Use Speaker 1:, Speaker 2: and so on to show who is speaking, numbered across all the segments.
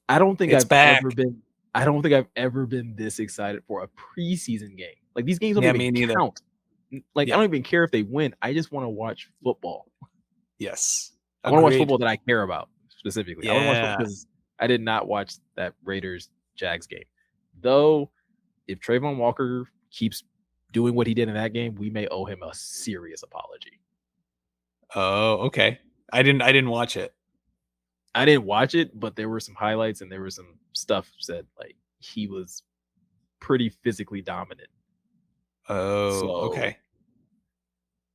Speaker 1: I don't think
Speaker 2: It's
Speaker 1: I've
Speaker 2: back.
Speaker 1: ever been. I don't think I've ever been this excited for a preseason game. Like these games don't
Speaker 2: Yeah,
Speaker 1: even
Speaker 2: me neither.
Speaker 1: count. Like I
Speaker 2: Yeah.
Speaker 1: don't even care if they win. I just want to watch football.
Speaker 2: Yes.
Speaker 1: I want to watch
Speaker 2: Agreed.
Speaker 1: football that I care about specifically. I want to watch football
Speaker 2: Yeah.
Speaker 1: because I did not watch that Raiders Jags game. Though, if Trayvon Walker keeps doing what he did in that game, we may owe him a serious apology.
Speaker 2: Oh, okay. I didn't watch it.
Speaker 1: I didn't watch it, but there were some highlights and there was some stuff said like he was pretty physically dominant.
Speaker 2: Oh,
Speaker 1: So,
Speaker 2: okay.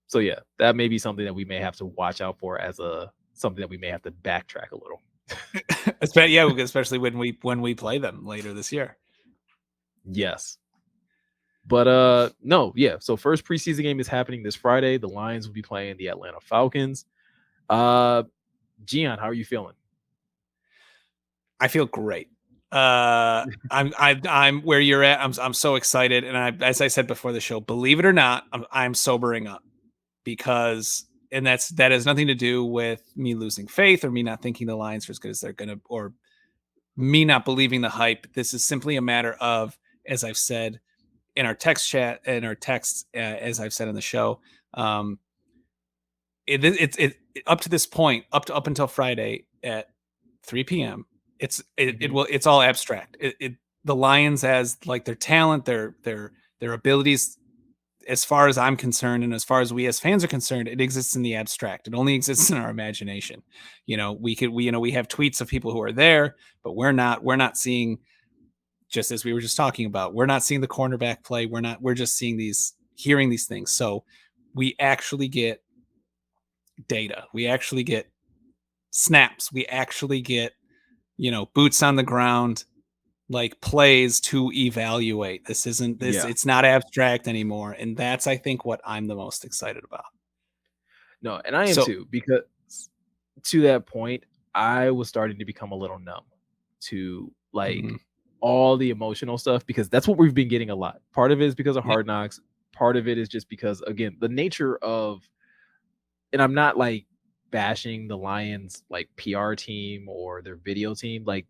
Speaker 1: so yeah, that may be something that we may have to watch out for as a something that we may have to backtrack a little.
Speaker 2: Especially when we play them later this year.
Speaker 1: Yes. But no, yeah. So first preseason game is happening this Friday. The Lions will be playing the Atlanta Falcons. Gionne, how are you feeling?
Speaker 2: I feel great. I'm where you're at. I'm so excited, and as I said before the show, believe it or not, I'm sobering up because, and that has nothing to do with me losing faith or me not thinking the Lions are as good as they're gonna, or me not believing the hype. This is simply a matter of, as I've said in our text chat, in our texts, as I've said in the show, um, it up to this point, up until Friday at 3 p.m. It's all abstract. The Lions, as like their talent, their abilities, as far as I'm concerned, and as far as we as fans are concerned, it exists in the abstract. It only exists in our imagination. We have tweets of people who are there, but we're not seeing, just as we were just talking about, we're not seeing the cornerback play. We're just hearing these things. So we actually get data. We actually get snaps. We actually get, boots on the ground, like plays to evaluate. This isn't this,
Speaker 1: Yeah.
Speaker 2: it's not abstract anymore. And that's, I think, what I'm the most excited about.
Speaker 1: No, and I am
Speaker 2: So,
Speaker 1: too, because to that point, I was starting to become a little numb to like
Speaker 2: mhm.
Speaker 1: all the emotional stuff because that's what we've been getting a lot. Part of it is because of
Speaker 2: Yeah,
Speaker 1: Hard Knocks. Part of it is just because, again, the nature of, and I'm not like bashing the Lions like PR team or their video team. Like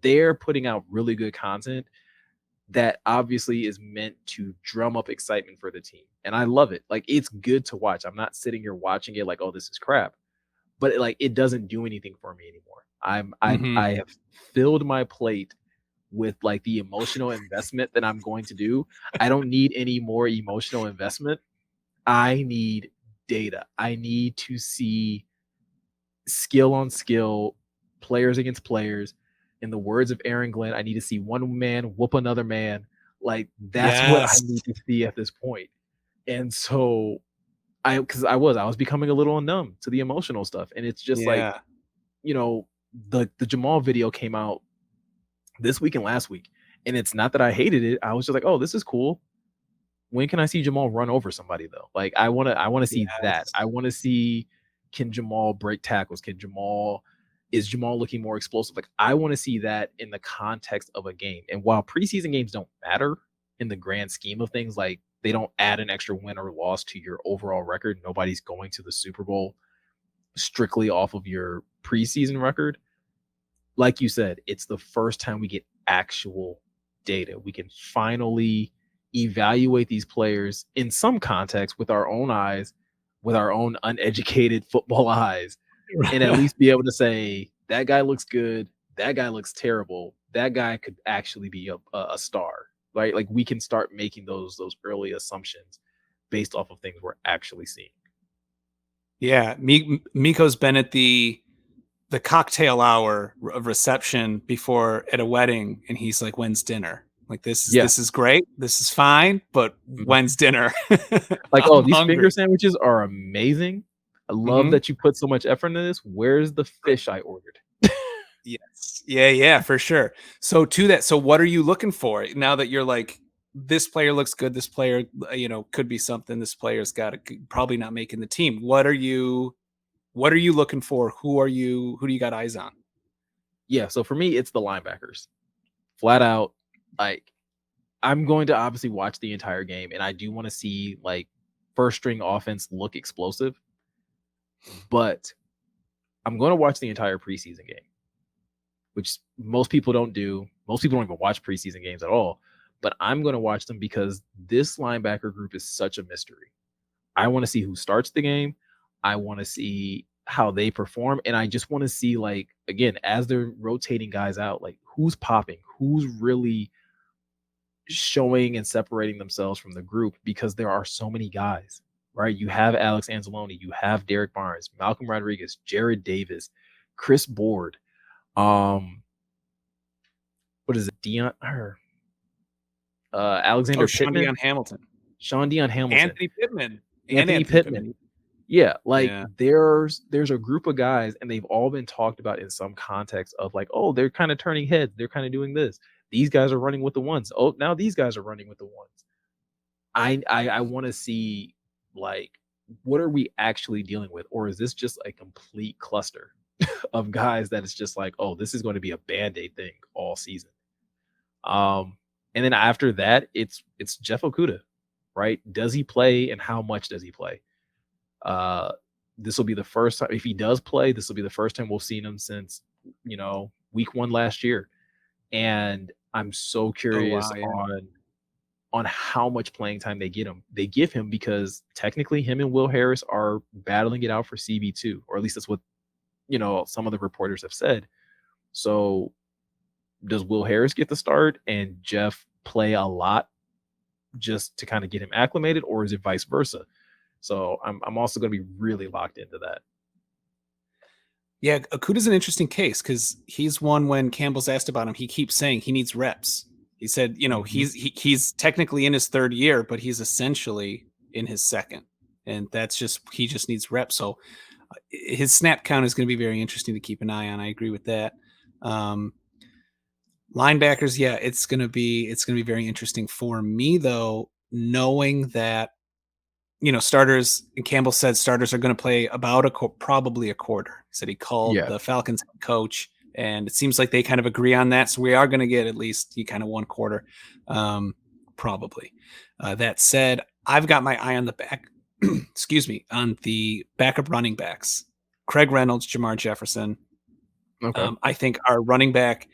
Speaker 1: they're putting out really good content that obviously is meant to drum up excitement for the team. And I love it. Like it's good to watch. I'm not sitting here watching it like, oh, this is crap. But it doesn't do anything for me anymore.
Speaker 2: mhm.
Speaker 1: I have filled my plate with like the emotional investment that I'm going to do. I don't need any more emotional investment. I need data. I need to see skill on skill, players against players. In the words of Aaron Glenn, I need to see one man whoop another man. Like that's what I
Speaker 2: Yes.
Speaker 1: need to see at this point. And so I was becoming a little numb to the emotional stuff. And it's just like,
Speaker 2: Yeah.
Speaker 1: the Jamal video came out this week and last week. And it's not that I hated it. I was just like, oh, this is cool. When can I see Jamal run over somebody though? Like I wanna see that.
Speaker 2: Yes.
Speaker 1: I wanna see, can Jamal break tackles? Is Jamal looking more explosive? Like I want to see that in the context of a game. And while preseason games don't matter in the grand scheme of things, like they don't add an extra win or loss to your overall record. Nobody's going to the Super Bowl strictly off of your preseason record. Like you said, it's the first time we get actual data. We can finally evaluate these players in some context with our own eyes, with our own uneducated football eyes, and at least be able to say that guy looks good, that guy looks terrible, that guy could actually be a star, right? Like we can start making those early assumptions based off of things we're actually seeing.
Speaker 2: Yeah. Miko's been at the cocktail hour of reception before at a wedding, and he's like, "When's dinner?" Like
Speaker 1: Yeah.
Speaker 2: this is great, this is fine, but
Speaker 1: Mhm.
Speaker 2: when's dinner?
Speaker 1: Like, oh,
Speaker 2: I'm
Speaker 1: these finger
Speaker 2: hungry.
Speaker 1: sandwiches are amazing. I love
Speaker 2: Hmm.
Speaker 1: that you put so much effort into this. Where's the fish I ordered?
Speaker 2: Yes, yeah, for sure. So to that, so what are you looking for now that you're like, this player looks good, this player, could be something, this player's got to probably not making the team. What are you looking for? Who do you got eyes on?
Speaker 1: Yeah, so for me, it's the linebackers. Flat out, like I'm going to obviously watch the entire game, and I do want to see like first string offense look explosive, but I'm going to watch the entire preseason game. which most people don't do. Most people don't even watch preseason games at all. But I'm going to watch them because this linebacker group is such a mystery. I want to see who starts the game. I want to see how they perform. And I just want to see, like, again, as they're rotating guys out, like who's popping, who's really showing and separating themselves from the group, because there are so many guys, right? You have Alex Anzalone, you have Derek Barnes, Malcolm Rodriguez, Jared Davis, Chris Board, what is it, Alexander Pittman, Sean Dion Hamilton,
Speaker 2: Anthony Pittman.
Speaker 1: Yeah, like there's a group of guys, and they've all been talked about in some context of like, oh, they're kind of turning heads, they're kind of doing this. These guys are running with the ones. Oh, now these guys are running with the ones. I want to see, like, what are we actually dealing with, or is this just a complete cluster of guys that it's just like, oh, this is going to be a Band-Aid thing all season. And then after that, it's Jeff Okudah, right? Does he play, and how much does he play? This will be the first time, if he does play, this will be the first time we've seen him since, week 1 last year. And I'm so curious on how much playing time they give him, because technically him and Will Harris are battling it out for CB2, or at least that's what, some of the reporters have said. So does Will Harris get the start and Jeff play a lot just to kind of get him acclimated, or is it vice versa? So I'm also going to be really locked into that.
Speaker 2: Yeah, Okudah's an interesting case because he's one, when Campbell's asked about him, he keeps saying he needs reps. He said, he's technically in his 3rd year, but he's essentially in his 2nd. And he just needs reps. So his snap count is going to be very interesting to keep an eye on. I agree with that. Linebackers, yeah, it's going to be very interesting for me, though, knowing that, starters, and Campbell said starters are going to play about probably a quarter. He said he called the Falcons coach, and it seems like they kind of agree on that. So we are going to get at least kind of 1 quarter, probably. That said, I've got my eye on the back, on the backup running backs, Craig Reynolds, Jamar Jefferson.
Speaker 1: Okay.
Speaker 2: I think our running back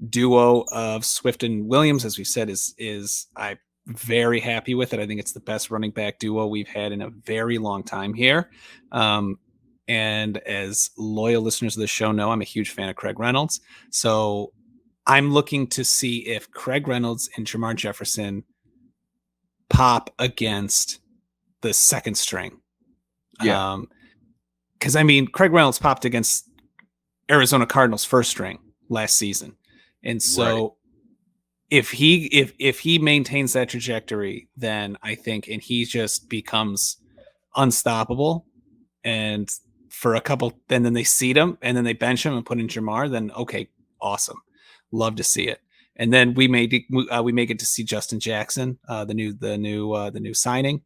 Speaker 2: duo of Swift and Williams, as we said, is I'm very happy with it. I think it's the best running back duo we've had in a very long time here. And as loyal listeners of the show know, I'm a huge fan of Craig Reynolds. So I'm looking to see if Craig Reynolds and Jamar Jefferson pop against the 2nd string.
Speaker 1: Yeah.
Speaker 2: Because Craig Reynolds popped against Arizona Cardinals 1st string last season. And so if he maintains that trajectory, then I think, and he just becomes unstoppable, and for a couple, and then they seat him and then they bench him and put in Jamar, then okay, awesome. Love to see it. And then we may get to see Justin Jackson, the new signing.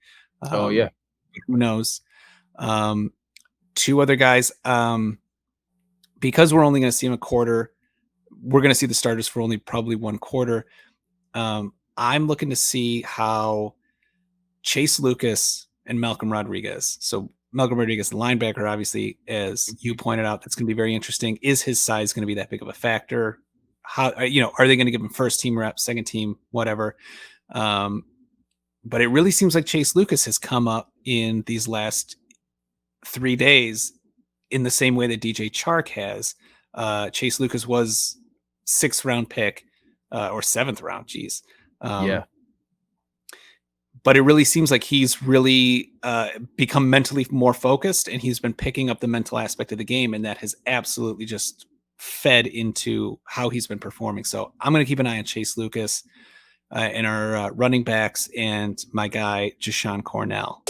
Speaker 1: Who
Speaker 2: knows? 2 other guys, because we're only going to see him a quarter. We're going to see the starters for only probably 1 quarter. I'm looking to see how Chase Lucas and Malcolm Rodriguez. So Malcolm Rodriguez, the linebacker, obviously, as you pointed out, that's going to be very interesting. Is his size going to be that big of a factor? How, are they going to give him 1st team reps, 2nd team, whatever? But it really seems like Chase Lucas has come up in these last 3 days in the same way that DJ Chark has. Chase Lucas was 6th round pick, or 7th round. Geez. But it really seems like he's really become mentally more focused, and he's been picking up the mental aspect of the game, and that has absolutely just fed into how he's been performing. So I'm going to keep an eye on Chase Lucas and our running backs, and my guy, Jashawn Cornell.